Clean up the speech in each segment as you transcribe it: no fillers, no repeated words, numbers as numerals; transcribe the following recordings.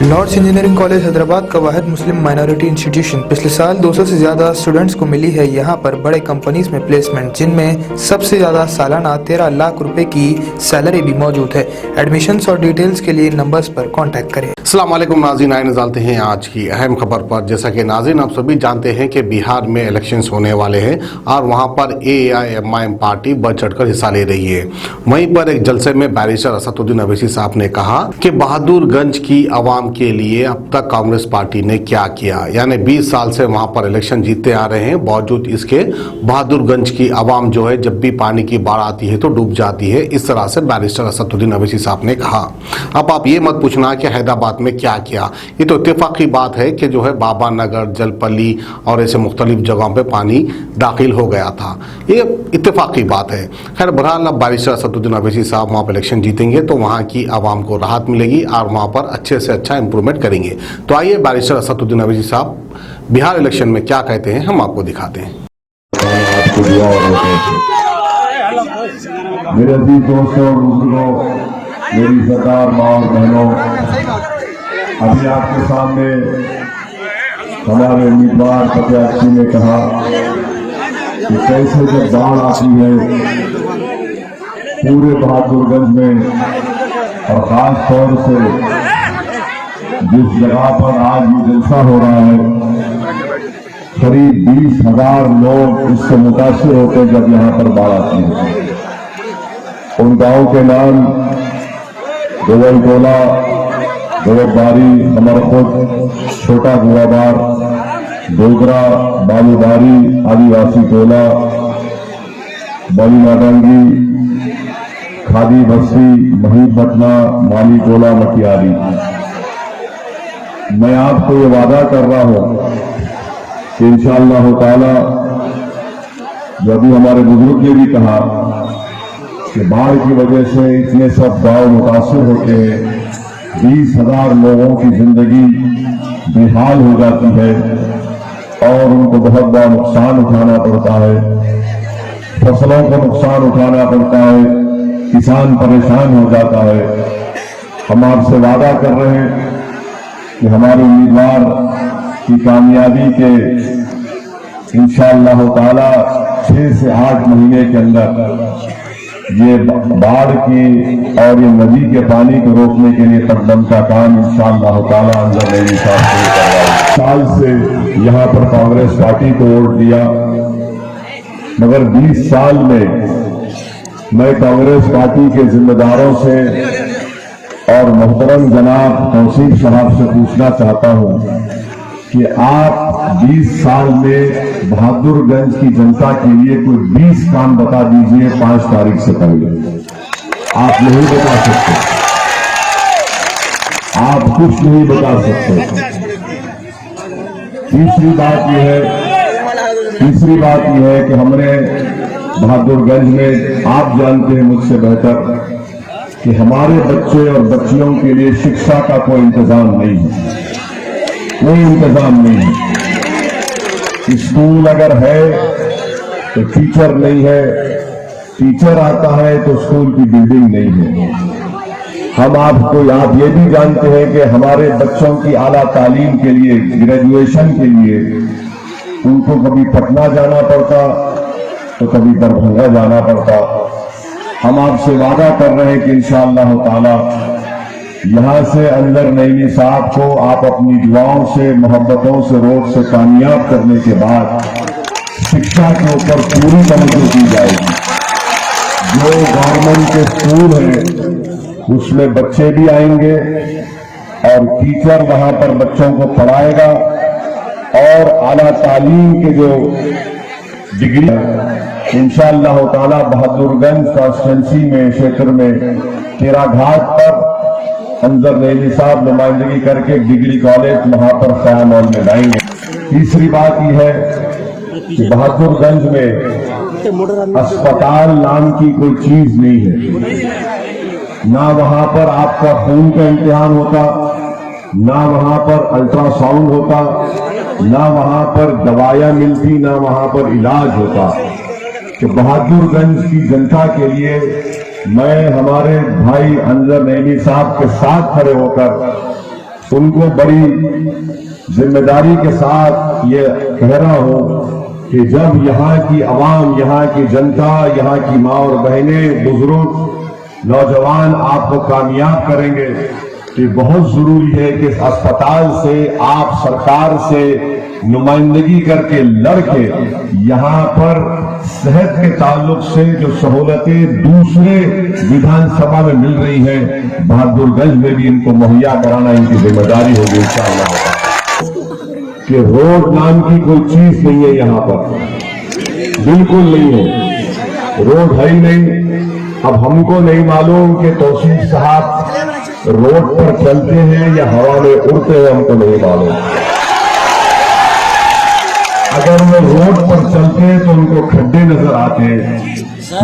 Lord's engineering college Hyderabad का वाहिद मुस्लिम minority institution. पिछले साल 200 से ज्यादा स्टूडेंट्स को मिली है यहाँ पर बड़े कंपनीज में प्लेसमेंट, जिनमें सबसे ज्यादा सालाना 13 लाख रुपए की सैलरी भी मौजूद है। एडमिशन्स और डिटेल्स के लिए नंबर्स पर कांटेक्ट करें। अस्सलाम वालेकुम नाज़रीन, आए नज़ारते हैं आज की अहम खबर पर। जैसा कि नाज़रीन आप सभी जानते हैं कि बिहार में इलेक्शंस होने वाले हैं और वहां पर AIMIM पार्टी बढ़ चढ़कर हिस्सा ले रही है। वहीं पर एक जलसे में बैरिस्टर असदुद्दीन अवैसी साहब ने कहा कि बहादुरगंज की आवाम के लिए अब तक कांग्रेस पार्टी ने क्या किया, यानी 20 साल से वहां पर इलेक्शन जीतते आ रहे हैं, बावजूद इसके बहादुरगंज की आवाम जो है जब भी पानी की बाढ़ आती है तो डूब जाती है। इस तरह से बैरिस्टर असदुद्दीन अवैसी साहब ने कहा। अब आप ये मत पूछना कि हैदराबाद में क्या किया, ये तो इत्तेफाकी बात है कि जो है बाबा नगर, जलपल्ली और ऐसे मुख्तलिफ जगहों पे पानी दाखिल हो गया था, ये इत्तेफाकी बात है। खैर बहरहाल अब बैरिस्टर असदुद्दीन अवैसी साहब वहाँ पर इलेक्शन जीतेंगे तो वहाँ की आवाम को राहत मिलेगी और वहाँ पर अच्छे से अच्छा इंप्रूवमेंट करेंगे। तो आइए बैरिस्टर असदुद्दीन अवैसी साहब बिहार इलेक्शन में क्या कहते हैं हम आपको दिखाते हैं। मेरे अजीज दोस्तों, बुजुर्गों, मेरी सरदार माँ और बहनों, अभी आपके सामने हमारे उम्मीदवार प्रत्याशी ने कहा कि कैसे जब बाढ़ आती है पूरे बहादुरगंज में और खास तौर से जिस जगह पर आज ये जलसा हो रहा है, करीब 20,000 लोग इससे मुतासिर होते हैं जब यहाँ पर बाढ़ आती है। उन गाँव के नाम गोवल टोला, गोवबारी, अमरखुद, छोटा गुआबार, डोगरा, बालूबारी, आदिवासी टोला, बड़ी नाडंगी, खादी बस्ती, महीपटना, माली टोला, मटियारी। मैं आपको ये वादा कर रहा हूं कि इंशाअल्लाह ताला, जो अभी हमारे बुजुर्ग ने भी कहा कि बाढ़ की वजह से इतने सब गांव मुतासिर होते हैं, 20,000 लोगों की जिंदगी बेहाल हो जाती है और उनको बहुत बड़ा नुकसान उठाना पड़ता है, फसलों को नुकसान उठाना पड़ता है, किसान परेशान हो जाता है। हम आपसे वादा कर रहे हैं कि हमारे उम्मीदवार की कामयाबी के इंशाअल्लाह ताला 6 से 8 महीने के अंदर ये बाढ़ की और ये नदी के पानी को रोकने के लिए कदम का काम इंशाअल्लाह ताला अंदर नहीं साल से यहाँ पर कांग्रेस पार्टी को वोट दिया, मगर 20 साल में मैं कांग्रेस पार्टी के जिम्मेदारों से और मोहतरम जनाब तौसीफ साहब से पूछना चाहता हूं कि आप 20 साल में बहादुरगंज की जनता के लिए कोई 20 काम बता दीजिए 5 तारीख से पहले। आप नहीं बता सकते, आप कुछ नहीं बता सकते। तीसरी बात यह है कि हमने बहादुरगंज में, आप जानते हैं मुझसे बेहतर, कि हमारे बच्चे और बच्चियों के लिए शिक्षा का कोई इंतजाम नहीं है, कोई इंतजाम नहीं है। स्कूल अगर है तो टीचर नहीं है, टीचर आता है तो स्कूल की बिल्डिंग नहीं है। आप ये भी जानते हैं कि हमारे बच्चों की आला तालीम के लिए, ग्रेजुएशन के लिए उनको कभी पटना जाना पड़ता तो कभी दरभंगा जाना पड़ता। हम आपसे वादा कर रहे हैं कि इंशाअल्लाह ताला यहां से अंदर नईमी साहब को आप अपनी दुआओं से, मोहब्बतों से, रोड से कामयाब करने के बाद शिक्षा के ऊपर पूरी तवज्जो की जाएगी। जो गवर्नमेंट के स्कूल हैं उसमें बच्चे भी आएंगे और टीचर वहां पर बच्चों को पढ़ाएगा और आला तालीम के जो डिग्री इंशाअल्लाह ताला बहादुरगंज कॉन्स्टिट्यूंसी में, क्षेत्र में तेरा घाट पर अंजर नईमी साहब नुमाइंदगी करके डिग्री कॉलेज वहां पर ख्याम में लाएंगे। तीसरी बात यह है कि बहादुरगंज में अस्पताल नाम की कोई चीज नहीं है। ना वहां पर आपका खून का इम्तिहान होता, ना वहां पर अल्ट्रासाउंड होता, ना वहां पर दवाइयां मिलती, ना वहां पर इलाज होता। कि बहादुरगंज की जनता के लिए मैं हमारे भाई अंजर नईमी साहब के साथ खड़े होकर उनको बड़ी जिम्मेदारी के साथ ये कह रहा हूं कि जब यहाँ की आवाम, यहाँ की जनता, यहाँ की माँ और बहनें, बुजुर्ग, नौजवान आपको कामयाब करेंगे, तो बहुत जरूरी है कि अस्पताल से, आप सरकार से नुमाइंदगी करके लड़के यहाँ पर सेहत के ताल्लुक से जो सहूलतें दूसरे विधानसभा में मिल रही हैं, बहादुरगंज में भी इनको मुहैया कराना इनकी जिम्मेदारी होगी इंशाअल्लाह। कि रोड नाम की कोई चीज नहीं है यहाँ पर, बिल्कुल नहीं है, रोड है ही नहीं। अब हमको नहीं मालूम कि तौसीफ साहब रोड पर चलते हैं या हवा में उड़ते हैं, हमको नहीं मालूम। अगर वो रोड पर चलते हैं तो उनको खड्डे नजर आते हैं,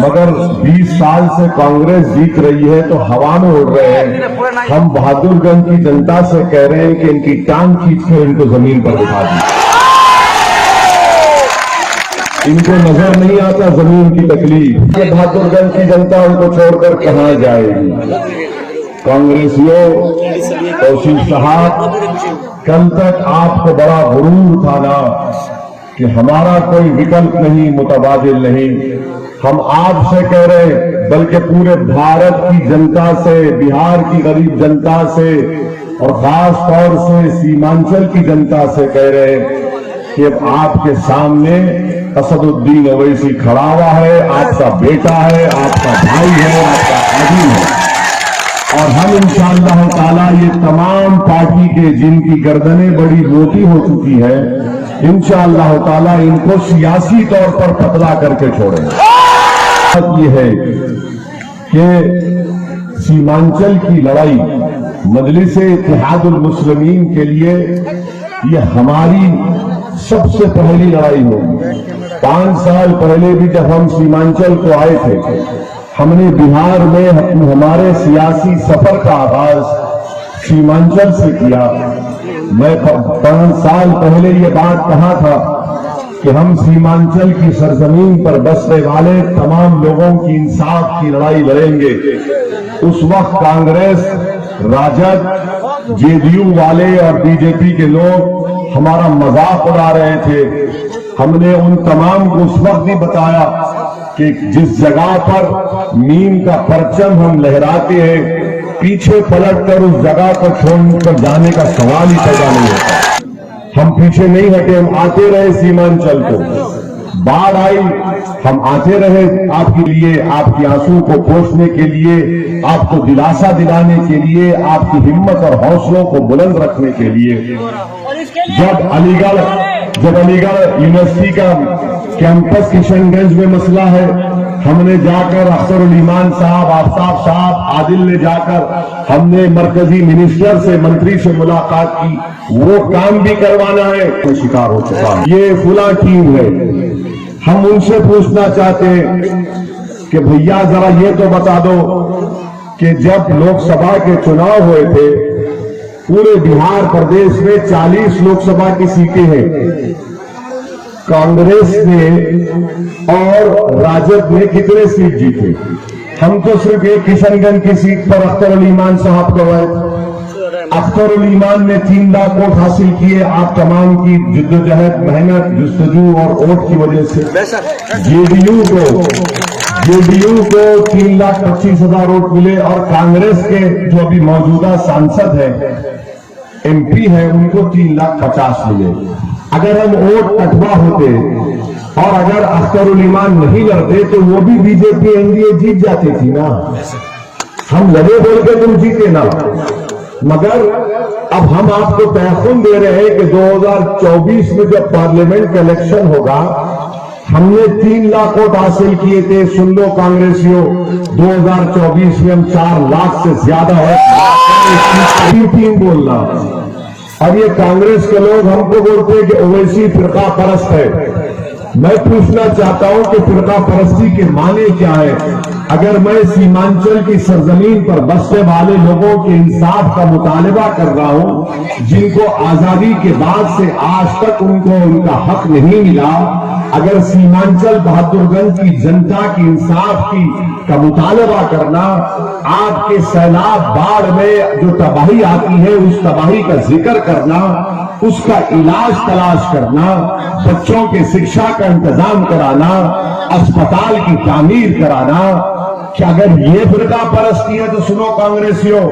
मगर 20 साल से कांग्रेस जीत रही है तो हवा में उड़ रहे हैं। हम बहादुरगंज की जनता से कह रहे हैं कि इनकी टांग खींचकर इनको जमीन पर बिठा दी। इनको नजर नहीं आता जमीन की तकलीफ। ये बहादुरगंज की जनता उनको छोड़कर कहां जाएगी? कांग्रेसियों, तौसीफ साहब, कल तक आपको बड़ा गुरूर था ना कि हमारा कोई विकल्प नहीं, मुतबादिल नहीं। हम आपसे कह रहे हैं, बल्कि पूरे भारत की जनता से, बिहार की गरीब जनता से और खास तौर से सीमांचल की जनता से कह रहे हैं कि अब आपके सामने असदुद्दीन ओवैसी खड़ा हुआ है, आपका बेटा है, आपका भाई है, आपका आदमी है। और हम इंशाअल्लाह ताला ये तमाम पार्टी के जिनकी गर्दनें बड़ी मोटी हो चुकी है, इंशाअल्लाह ताला इनको सियासी तौर पर पतला करके छोड़ेंगे। ये है कि सीमांचल की लड़ाई मजलिस-ए-इत्तेहादुल मुस्लिमीन के लिए ये हमारी सबसे पहली लड़ाई होगी। 5 साल पहले भी जब हम सीमांचल को आए थे, हमने बिहार में हमारे सियासी सफर का आगाज सीमांचल से किया। मैं 5 साल पहले ये बात कहा था कि हम सीमांचल की सरजमीन पर बसने वाले तमाम लोगों की इंसाफ की लड़ाई लड़ेंगे। उस वक्त कांग्रेस, राजद, जेडीयू वाले और बीजेपी के लोग हमारा मजाक उड़ा रहे थे। हमने उन तमाम को उस वक्त भी बताया कि जिस जगह पर मीम का परचम हम लहराते हैं, पीछे पलटकर उस जगह को छोड़कर जाने का सवाल ही पैदा नहीं होता। हम पीछे नहीं हटे, हम आते रहे सीमांचल को। बाढ़ आई, हम आते रहे आपके लिए, आपके आंसू को पोंछने के लिए, आपको दिलासा दिलाने के लिए, आपकी हिम्मत और हौसलों को बुलंद रखने के लिए। जब अलीगढ़ यूनिवर्सिटी का कैंपस किशनगंज में मसला है, हमने जाकर अख्तरुल ईमान साहब, आफ्ताब साहब, आदिल ने जाकर हमने मरकजी मिनिस्टर से, मंत्री से मुलाकात की। वो काम भी करवाना है, तो शिकार हो चुका है। ये फुला टीम है। हम उनसे पूछना चाहते हैं कि भैया जरा ये तो बता दो कि जब लोकसभा के चुनाव हुए थे, पूरे बिहार प्रदेश में 40 लोकसभा की सीटें हैं। कांग्रेस ने और राजद ने कितने सीट जीते? हम तो सिर्फ एक किशनगंज की सीट पर अख्तरुल ईमान साहब को आए। अख्तरुल ईमान ने 3 लाख वोट हासिल किए, आप तमाम की जिद्दोजहद, मेहनत, जुस्तजू और वोट की वजह से। जेडीयू को 3,25,000 वोट मिले और कांग्रेस के जो अभी मौजूदा सांसद है, एमपी है, उनको 3,50,000 मिले। अगर हम वोट कटवा होते और अगर अख्तरुल ईमान नहीं लड़ते तो वो भी बीजेपी एनडीए जीत जाती थी ना। हम लड़े बोल के तुम जीते ना। मगर अब हम आपको तयखुन दे रहे हैं कि 2024 में जब पार्लियामेंट का इलेक्शन होगा, हमने 3 लाख वोट हासिल किए थे। सुन लो कांग्रेसियों, 2024 में हम 4 लाख से ज्यादा है। टीम बोलना। और ये कांग्रेस के लोग हमको बोलते हैं कि ओवैसी फिरका परस्त है। मैं पूछना चाहता हूं कि फिरका परस्ती के माने क्या है? अगर मैं सीमांचल की सरजमीन पर बसने वाले लोगों के इंसाफ का मुतालबा कर रहा हूं, जिनको आजादी के बाद से आज तक उनको उनका हक नहीं मिला, अगर सीमांचल बहादुरगंज की जनता की इंसाफ की का मुतालबा करना, आपके सैलाब बाढ़ में जो तबाही आती है उस तबाही का जिक्र करना, उसका इलाज तलाश करना, बच्चों के शिक्षा का इंतजाम कराना, अस्पताल की तामीर कराना, कि अगर ये फिरका परस्ती है तो सुनो कांग्रेसियों,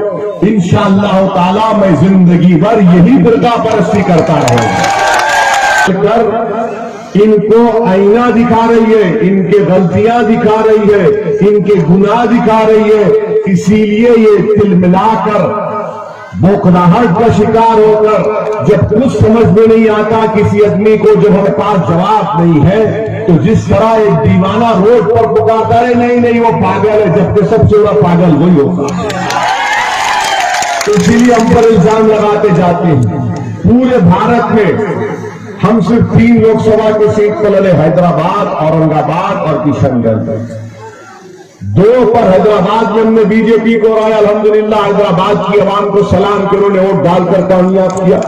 इंशाअल्लाह ताला मैं जिंदगी भर यही फिरका परस्ती करता रहूंगा। इनको आईना दिखा रही है, इनके गलतियां दिखा रही है, इनके गुनाह दिखा रही है, इसीलिए ये तिलमिलाकर बौखलाहट का शिकार होकर जब कुछ समझ में नहीं आता किसी आदमी को, जब हमारे पास जवाब नहीं है, तो जिस तरह एक दीवाना रोड पर पुकारता है नहीं नहीं वो पागल है, जबकि सबसे बड़ा पागल वही होता है। तो इसीलिए हम पर इल्जाम लगाते जाते हैं। पूरे भारत में हम सिर्फ 3 लोकसभा की सीट पर लड़े, हैदराबाद, औरंगाबाद और किशनगंज। 2 पर हैदराबाद में हमने बीजेपी को हराया, अल्हम्दुलिल्लाह हैदराबाद की आवाम को सलाम के उन्होंने वोट डालकर कामयाब किया।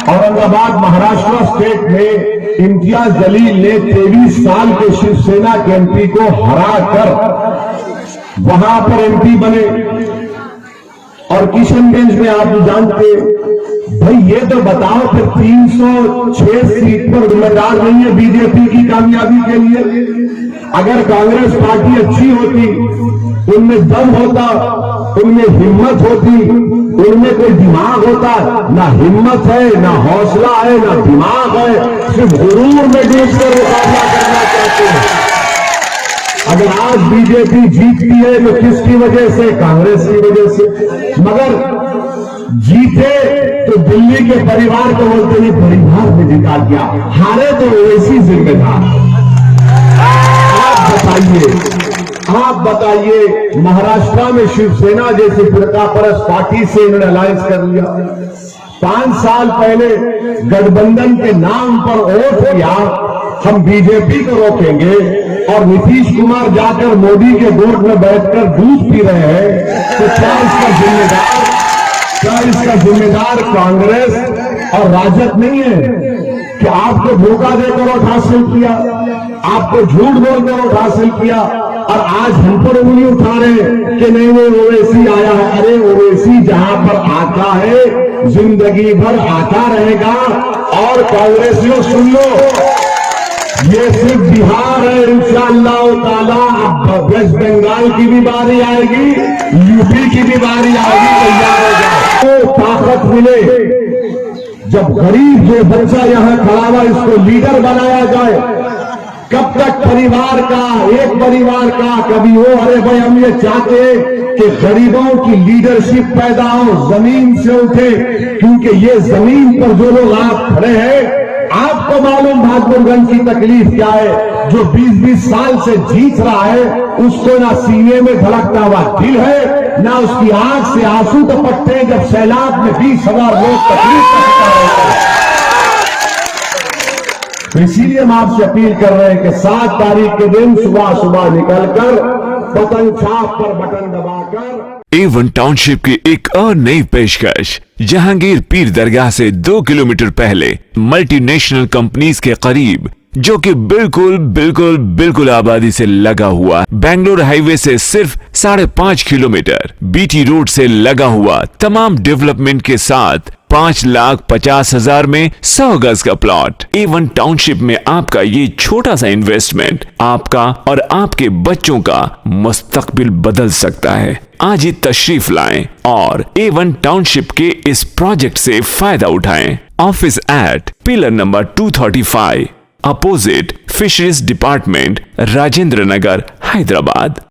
औरंगाबाद महाराष्ट्र स्टेट में इम्तियाज जलील ने 23 साल के शिवसेना के एमपी को हराकर वहां पर एमपी बने। और किशनगंज में आप जानते भाई, ये तो बताओ फिर 306 सीट पर जिम्मेदार नहीं है बीजेपी की कामयाबी के लिए? अगर कांग्रेस पार्टी अच्छी होती, उनमें दम होता, उनमें हिम्मत होती, उनमें कोई दिमाग होता, ना हिम्मत है, ना हौसला है, ना दिमाग है, सिर्फ गुरूर में डूबकर मुकाबला करना चाहते हैं। अगर आज बीजेपी जीतती है तो किसकी वजह से? कांग्रेस की वजह से। मगर जीते तो दिल्ली के परिवार को बोलते हैं परिवार में जिता दिया, हारे तो ओवैसी जिम्मेदार। आप बताइए महाराष्ट्र में शिवसेना जैसी फिरकापरस्त पार्टी से इन्होंने अलायंस कर लिया। 5 साल पहले गठबंधन के नाम पर वोट किया, हम बीजेपी को रोकेंगे, और नीतीश कुमार जाकर मोदी के बोर्ड में बैठकर दूध पी रहे हैं, तो क्या इसका जिम्मेदार कांग्रेस और राजद नहीं है कि आपको धोखा देकर वोट हासिल किया, आपको झूठ बोलकर वोट हासिल किया, और आज हम पर उंगली उठा रहे कि नहीं नहीं ओवैसी आया है। अरे ओवैसी जहां पर आता है जिंदगी भर आता रहेगा। और कांग्रेसियों सुन लो, ये सिर्फ बिहार है, इंशाअल्लाह ताला अब वेस्ट बंगाल की भी बारी आएगी, यूपी की भी बारी आएगी, तैयार हो जाए। तो ताकत मिले, जब गरीब जो बच्चा यहां खड़ा हुआ इसको लीडर बनाया जाए। कब तक परिवार का, एक परिवार का, कभी वो, अरे भाई हम ये चाहते हैं कि गरीबों की लीडरशिप पैदा हो, जमीन से उठे, क्योंकि ये जमीन पर जो लोग आप खड़े हैं, आपको मालूम बहादुरगंज की तकलीफ क्या है। जो 20-20 साल से जीत रहा है, उसको ना सीने में धड़कता हुआ दिल है, ना उसकी आंख से आंसू टपकते हैं जब सैलाब में 20,000 लोग तकलीफ का शिकार होते हैं। तो इसीलिए हम आपसे अपील कर रहे हैं कि 7 तारीख के दिन सुबह सुबह निकलकर बटन छाप पर बटन दबाकर A1 टाउनशिप की एक और नई पेशकश। जहांगीर पीर दरगाह से 2 किलोमीटर पहले मल्टीनेशनल कंपनीज के करीब, जो कि बिल्कुल आबादी से लगा हुआ, बेंगलोर हाईवे से सिर्फ 5.5 किलोमीटर, बीटी रोड से लगा हुआ, तमाम डेवलपमेंट के साथ 5,50,000 में 100 गज का प्लॉट। A1 टाउनशिप में आपका ये छोटा सा इन्वेस्टमेंट आपका और आपके बच्चों का मुस्तकबिल बदल सकता है। आज ही तशरीफ लाएं और A1 टाउनशिप के इस प्रोजेक्ट से फायदा उठाएं। Office at pillar number 235 opposite fisheries department, Rajendra Nagar, Hyderabad.